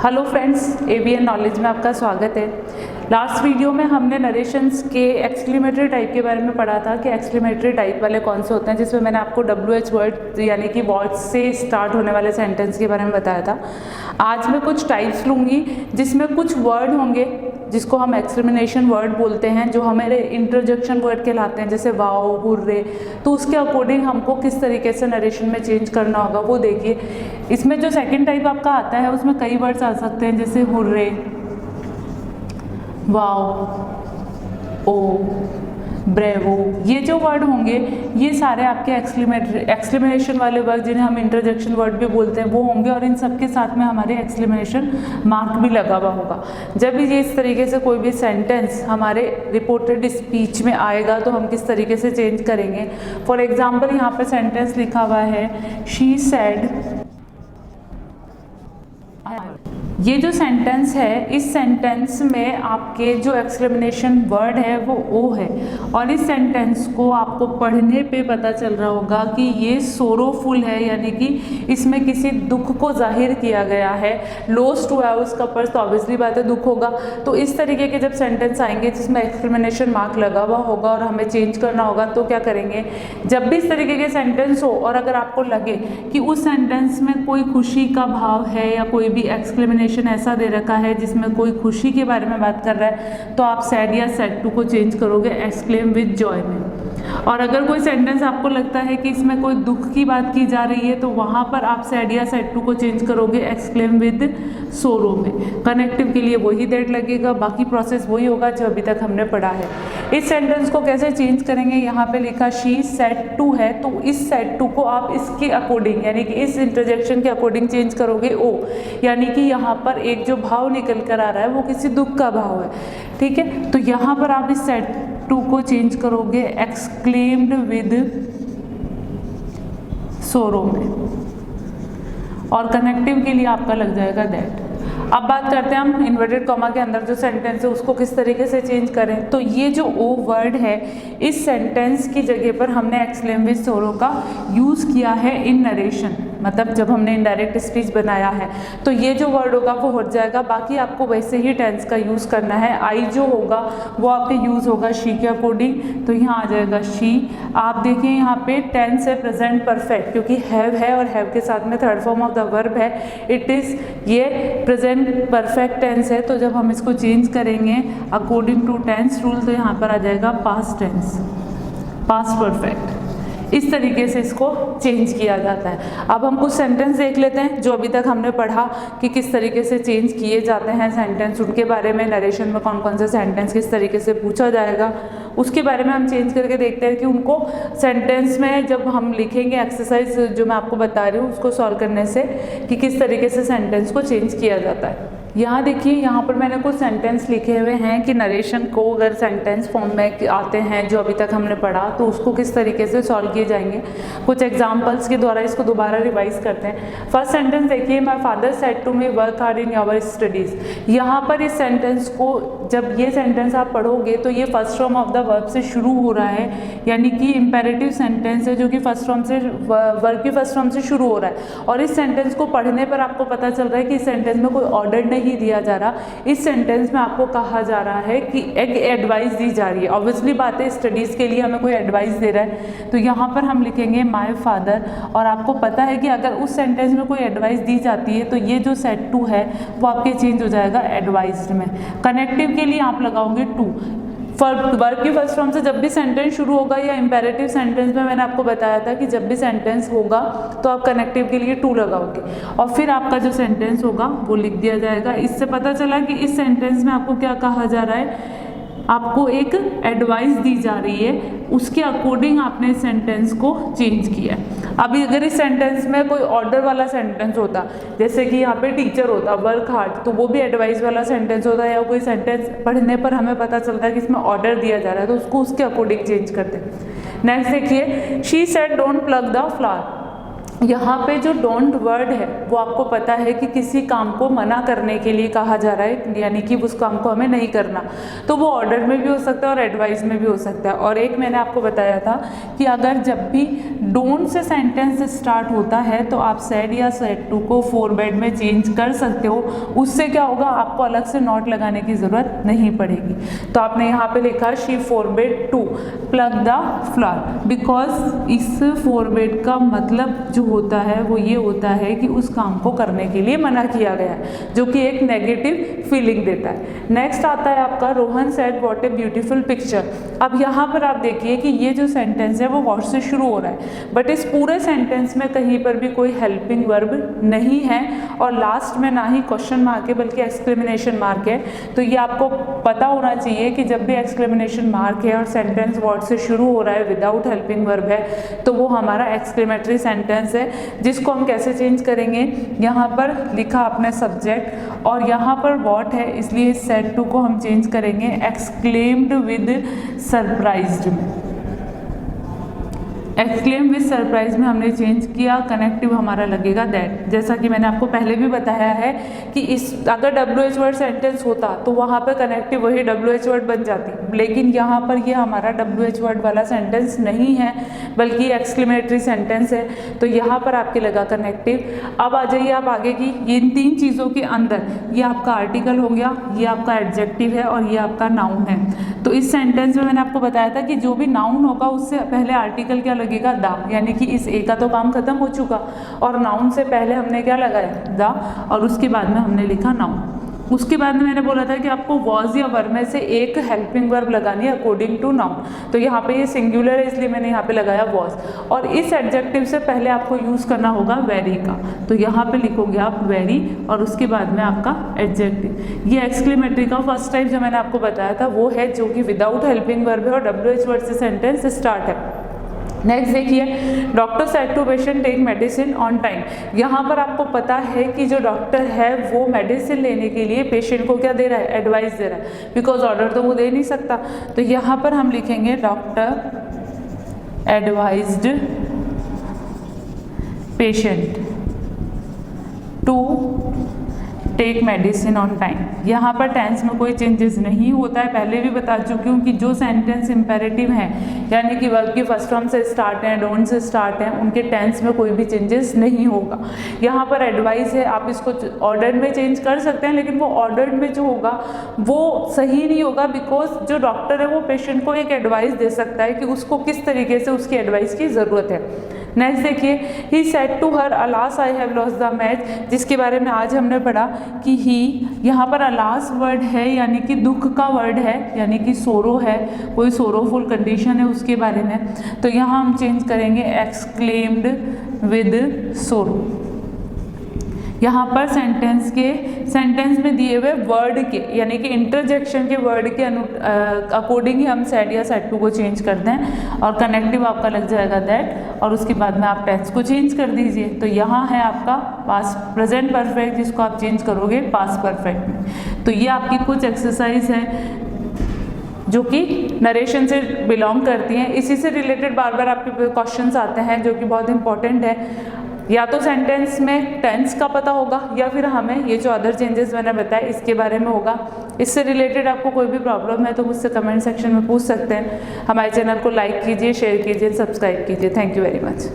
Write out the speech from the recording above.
Hello friends, AVN knowledge में आपका स्वागत है। लास्ट वीडियो में हमने नरेशंस के एक्सक्लेमेटरी टाइप के बारे में पढ़ा था कि एक्सक्लेमेटरी टाइप वाले कौन से होते हैं, जिसमें मैंने आपको WH वर्ड यानी कि वर्ड से स्टार्ट होने वाले सेंटेंस के बारे में बताया था। आज मैं कुछ टाइप्स लूँगी जिसमें कुछ वर्ड होंगे जिसको हम एक्सक्लेमेशन वर्ड बोलते हैं, जो हमारे इंटरजेक्शन वर्ड कहलाते हैं, जैसे वाओ, हुर्रे। तो उसके अकॉर्डिंग हमको किस तरीके से नरेशन में चेंज करना होगा वो देखिए। इसमें जो सेकंड टाइप आपका आता है उसमें कई वर्ड्स आ सकते हैं, जैसे हुर्रे, वाओ, ओ, ब्रेवो। ये जो वर्ड होंगे ये सारे आपके एक्सक्लेमेशन वाले वर्ड, जिन्हें हम इंटरजेक्शन वर्ड भी बोलते हैं, वो होंगे। और इन सब के साथ में हमारे एक्सक्लेमेशन मार्क भी लगा हुआ होगा। जब भी ये इस तरीके से कोई भी सेंटेंस हमारे रिपोर्टेड स्पीच में आएगा तो हम किस तरीके से चेंज करेंगे। फॉर एग्जाम्पल यहाँ पे सेंटेंस लिखा हुआ है, शी सेड। ये जो सेंटेंस है, इस सेंटेंस में आपके जो एक्सक्लेमेशन वर्ड है वो ओ है, और इस सेंटेंस को आपको पढ़ने पे पता चल रहा होगा कि ये सोरोफुल है, यानी कि इसमें किसी दुख को जाहिर किया गया है। लोस्ट हुआ है उसका पर्स, तो ऑब्वियसली बात है दुख होगा। तो इस तरीके के जब सेंटेंस आएंगे जिसमें एक्सक्लेमेशन मार्क लगा हुआ होगा और हमें चेंज करना होगा, तो क्या करेंगे, जब भी इस तरीके के सेंटेंस हो और अगर आपको लगे कि उस सेंटेंस में कोई खुशी का भाव है या कोई भी एक्सक्लेमेशन ऐसा दे रखा है जिसमें कोई खुशी के बारे में बात कर रहा है, तो आप सैड या सैड टू को चेंज करोगे एक्सक्लेम विद जॉय में। और अगर कोई सेंटेंस आपको लगता है कि इसमें कोई दुख की बात की जा रही है, तो वहाँ पर आप सैड या सैड टू को चेंज करोगे एक्सक्लेम विद सोरो में। कनेक्टिव के लिए वही दैट लगेगा, बाकी प्रोसेस वही होगा जो अभी तक हमने पढ़ा है। इस सेंटेंस को कैसे चेंज करेंगे, यहाँ पे लिखा शी सेड टू है, तो इस सेड टू को आप इसके अकॉर्डिंग यानी कि इस इंटरजेक्शन के अकॉर्डिंग चेंज करोगे ओ, यानी कि यहाँ पर एक जो भाव निकल कर आ रहा है वो किसी दुख का भाव है। ठीक है, तो यहाँ पर आप इस सेड टू को चेंज करोगे एक्सक्लेम्ड विद सोरो में, और कनेक्टिव के लिए आपका लग जाएगा दैट। अब बात करते हैं हम इन्वर्टेड कॉमा के अंदर जो सेंटेंस है उसको किस तरीके से चेंज करें। तो ये जो ओ वर्ड है, इस सेंटेंस की जगह पर हमने एक्सक्लेम विद सोरो का यूज़ किया है इन नरेशन, मतलब जब हमने इनडायरेक्ट स्पीच बनाया है। तो ये जो वर्ड होगा वो हट जाएगा, बाकी आपको वैसे ही टेंस का यूज़ करना है। आई जो होगा वो आपके यूज़ होगा शी के अकॉर्डिंग, तो यहाँ आ जाएगा शी। आप देखिए यहाँ पे टेंस है प्रेजेंट परफेक्ट, क्योंकि हैव है और हैव के साथ में third form of the verb है, इट इज़, ये प्रेजेंट परफेक्ट टेंस है। तो जब हम इसको चेंज करेंगे अकॉर्डिंग टू टेंस रूल, तो यहाँ पर आ जाएगा पास्ट टेंस, पास्ट परफेक्ट। इस तरीके से इसको चेंज किया जाता है। अब हम कुछ सेंटेंस देख लेते हैं जो अभी तक हमने पढ़ा कि किस तरीके से चेंज किए जाते हैं सेंटेंस, उनके बारे में नरेशन में कौन कौन से सेंटेंस किस तरीके से पूछा जाएगा, उसके बारे में हम चेंज करके देखते हैं कि उनको सेंटेंस में जब हम लिखेंगे एक्सरसाइज जो मैं आपको बता रही हूँ उसको सॉल्व करने से, कि किस तरीके से सेंटेंस को चेंज किया जाता है। यहाँ देखिए, यहाँ पर मैंने कुछ सेंटेंस लिखे हुए हैं कि नरेशन को अगर सेंटेंस फॉर्म में आते हैं जो अभी तक हमने पढ़ा, तो उसको किस तरीके से सॉल्व किए जाएंगे। कुछ एग्जांपल्स के द्वारा इसको दोबारा रिवाइज करते हैं। फर्स्ट सेंटेंस देखिए, my father said to me work hard in your studies. यहाँ पर इस सेंटेंस को, जब ये सेंटेंस आप पढ़ोगे तो ये first form of the verb से शुरू हो रहा है, यानी कि इंपेरेटिव सेंटेंस है जो कि फर्स्ट फॉर्म से, वर्ब की फर्स्ट फॉर्म से शुरू हो रहा है। और इस सेंटेंस को पढ़ने पर आपको पता चल रहा है कि इस सेंटेंस में कोई ऑर्डर नहीं दिया जा रहा। इस सेंटेंस में आपको कहा जा रहा है कि एक एडवाइस दी जा रही है। ऑब्वियसली बात है, स्टडीज़ के लिए हमें कोई एडवाइस दे रहा है, तो यहाँ पर हम लिखेंगे माय फादर। और आपको पता है कि अगर उस सेंटेंस में कोई एडवाइस दी जाती है तो ये जो सेड टू है वो आपके चेंज हो जाएगा एडवाइज्ड में। कनेक्टिव के लिए आप लगाओगे टू। वर्ब की फर्स्ट फॉर्म से जब भी सेंटेंस शुरू होगा, या इंपेरेटिव सेंटेंस में मैंने आपको बताया था कि जब भी सेंटेंस होगा तो आप कनेक्टिव के लिए टू लगाओगे, और फिर आपका जो सेंटेंस होगा वो लिख दिया जाएगा। इससे पता चला कि इस सेंटेंस में आपको क्या कहा जा रहा है, आपको एक एडवाइस दी जा रही है, उसके अकॉर्डिंग आपने इस सेंटेंस को चेंज किया। अभी अगर इस सेंटेंस में कोई ऑर्डर वाला सेंटेंस होता, जैसे कि यहाँ पे टीचर होता वर्क हार्ड, तो वो भी एडवाइस वाला सेंटेंस होता है। या कोई सेंटेंस पढ़ने पर हमें पता चलता है कि इसमें ऑर्डर दिया जा रहा है, तो उसको उसके अकॉर्डिंग चेंज करते हैं। नेक्स्ट देखिए, she said don't plug the flower. यहाँ पे जो डोंट वर्ड है वो आपको पता है कि किसी काम को मना करने के लिए कहा जा रहा है, यानी कि उस काम को हमें नहीं करना। तो वो ऑर्डर में भी हो सकता है और एडवाइस में भी हो सकता है। और एक मैंने आपको बताया था कि अगर जब भी डोंट से सेंटेंस स्टार्ट होता है तो आप सेड या सेड टू को फोरबेड में चेंज कर सकते हो। उससे क्या होगा, आपको अलग से नोट लगाने की ज़रूरत नहीं पड़ेगी। तो आपने यहाँ पे लिखा she forbade to pluck the flower, because इस फोरबेड का मतलब जो होता है वो ये होता है कि उस काम को करने के लिए मना किया गया है, जो कि एक नेगेटिव फीलिंग देता है। नेक्स्ट आता है आपका Rohan said what a beautiful picture. अब यहाँ पर आप देखिए कि ये जो सेंटेंस है वो व्हाट से शुरू हो रहा है, बट इस पूरे सेंटेंस में कहीं पर भी कोई हेल्पिंग वर्ब नहीं है और लास्ट में ना ही क्वेश्चन मार्क है बल्कि एक्सक्लेमेनेशन मार्क है। तो ये आपको पता होना चाहिए कि जब भी एक्सक्लेमेनेशन मार्क है और सेंटेंस वर्ड से शुरू हो रहा है विदाउट हेल्पिंग वर्ब है तो वो हमारा एक्सक्लेमेटरी सेंटेंस है, जिसको हम कैसे चेंज करेंगे। यहाँ पर लिखा आपने सब्जेक्ट और यहाँ पर व्हाट है, इसलिए सेड टू को हम चेंज करेंगे एक्सक्लेम्ड विद सरप्राइज्ड में। एक्सक्लेम विद सरप्राइज में हमने चेंज किया, कनेक्टिव हमारा लगेगा दैट। जैसा कि मैंने आपको पहले भी बताया है कि इस अगर WH वर्ड सेंटेंस होता तो वहाँ पर कनेक्टिव वही WH वर्ड बन जाती, लेकिन यहाँ पर ये हमारा WH वर्ड वाला सेंटेंस नहीं है बल्कि एक्सक्लेमेटरी सेंटेंस है, तो यहाँ पर आपके लगा कनेक्टिव। अब आ जाइए आप आगे की, ये इन तीन चीज़ों के अंदर ये आपका आर्टिकल हो गया, ये आपका एडजेक्टिव है और ये आपका नाउन है। तो इस सेंटेंस में मैंने आपको बताया था कि जो भी नाउन होगा उससे पहले आर्टिकल क्या लगेगा, दा, यानी कि इस ए का तो काम खत्म हो चुका और नाउन से पहले हमने क्या लगाया, दा, और उसके बाद में हमने लिखा नाउन। उसके बाद में मैंने बोला था कि आपको वॉज या वर में से एक हेल्पिंग वर्ब लगानी है अकॉर्डिंग टू नाउन। तो यहाँ पे ये सिंगुलर है इसलिए मैंने यहाँ पे लगाया वॉज, और इस एडजेक्टिव से पहले आपको यूज़ करना होगा वेरी का। तो यहाँ पे लिखोगे आप वेरी और उसके बाद में आपका एडजेक्टिव। ये एक्सक्लेमेटरी का फर्स्ट टाइप जो मैंने आपको बताया था वो है जो कि विदाउट हेल्पिंग वर्ब है और WH वर्ड से सेंटेंस स्टार्ट है। नेक्स्ट देखिए, doctor said to patient take medicine on time. यहाँ पर आपको पता है कि जो डॉक्टर है वो मेडिसिन लेने के लिए पेशेंट को क्या दे रहा है, एडवाइस दे रहा है, बिकॉज ऑर्डर तो वो दे नहीं सकता। तो यहाँ पर हम लिखेंगे doctor advised patient to take medicine on time. यहाँ पर टेंस में कोई चेंजेस नहीं होता है, पहले भी बता चुकी हूँ कि जो सेंटेंस इंपेरेटिव हैं यानी कि वर्ब की फर्स्ट फॉर्म से स्टार्ट हैं, डोंट से स्टार्ट हैं, उनके टेंस में कोई भी चेंजेस नहीं होगा। यहाँ पर एडवाइस है, आप इसको ऑर्डर में चेंज कर सकते हैं, लेकिन वो ऑर्डर में जो होगा वो सही नहीं होगा, बिकॉज जो डॉक्टर है वो पेशेंट को एक एडवाइस दे सकता है कि उसको किस तरीके से उसकी एडवाइस की ज़रूरत है। नेक्स्ट देखिए, he said to her alas I have lost the match, जिसके बारे में आज हमने पढ़ा कि ही यहाँ पर अलास वर्ड है यानी कि दुख का वर्ड है, यानी कि सोरो है, कोई सोरोफुल कंडीशन है उसके बारे में। तो यहाँ हम चेंज करेंगे एक्सक्लेम्ड विद सोरो। यहाँ पर सेंटेंस में दिए हुए वर्ड के यानी कि इंटरजेक्शन के वर्ड के अकॉर्डिंग ही हम सेड या सेड टू को चेंज करते हैं और कनेक्टिव आपका लग जाएगा दैट, और उसके बाद में आप टेंस को चेंज कर दीजिए। तो यहाँ है आपका पास्ट प्रेजेंट परफेक्ट, जिसको आप चेंज करोगे पास्ट परफेक्ट में। तो ये आपकी कुछ एक्सरसाइज है जो कि नरेशन से बिलोंग करती हैं। इसी से रिलेटेड बार बार आपके क्वेश्चंस आते हैं जो कि बहुत इंपॉर्टेंट है। या तो सेंटेंस में टेंस का पता होगा या फिर हमें ये जो अदर चेंजेस मैंने बताए इसके बारे में होगा। इससे रिलेटेड आपको कोई भी प्रॉब्लम है तो मुझसे कमेंट सेक्शन में पूछ सकते हैं। हमारे चैनल को लाइक कीजिए, शेयर कीजिए, सब्सक्राइब कीजिए। Thank you very much.